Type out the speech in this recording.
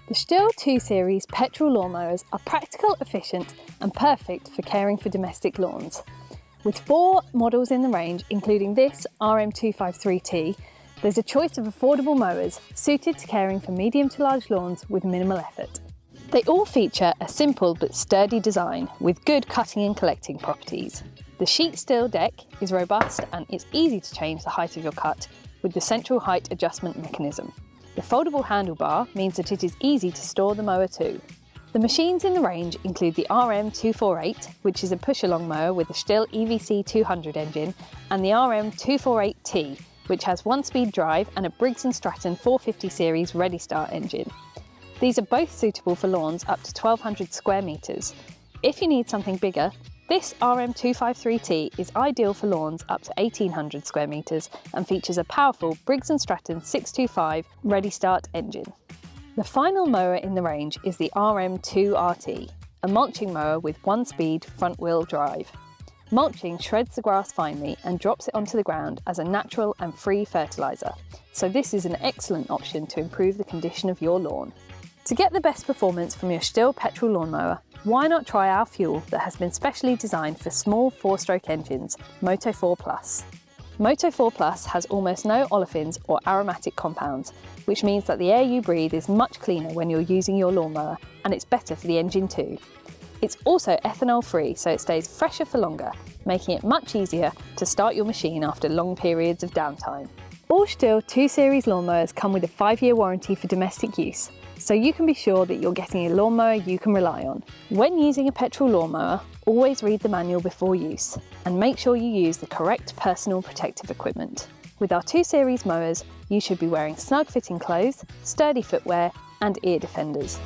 The Stihl 2 Series petrol lawnmowers are practical, efficient and perfect for caring for domestic lawns. With 4 models in the range, including this RM253T, there's a choice of affordable mowers suited to caring for medium to large lawns with minimal effort. They all feature a simple but sturdy design with good cutting and collecting properties. The sheet steel deck is robust and it's easy to change the height of your cut with the central height adjustment mechanism. The foldable handlebar means that it is easy to store the mower too. The machines in the range include the RM248, which is a push-along mower with a Stihl EVC 200 engine, and the RM248T, which has 1-speed drive and a Briggs & Stratton 450 series Ready Start engine. These are both suitable for lawns up to 1,200 square metres. If you need something bigger, this RM253T is ideal for lawns up to 1,800 square metres and features a powerful Briggs & Stratton 625 Ready Start engine. The final mower in the range is the RM2RT, a mulching mower with 1-speed front-wheel drive. Mulching shreds the grass finely and drops it onto the ground as a natural and free fertiliser, so this is an excellent option to improve the condition of your lawn. To get the best performance from your Stihl petrol lawnmower, why not try our fuel that has been specially designed for small 4-stroke engines, Moto 4 Plus. Moto 4 Plus has almost no olefins or aromatic compounds, which means that the air you breathe is much cleaner when you're using your lawnmower, and it's better for the engine too. It's also ethanol free, so it stays fresher for longer, making it much easier to start your machine after long periods of downtime. All Stihl 2 Series lawnmowers come with a 5-year warranty for domestic use, so you can be sure that you're getting a lawnmower you can rely on. When using a petrol lawnmower, always read the manual before use and make sure you use the correct personal protective equipment. With our 2 Series mowers, you should be wearing snug fitting clothes, sturdy footwear and ear defenders.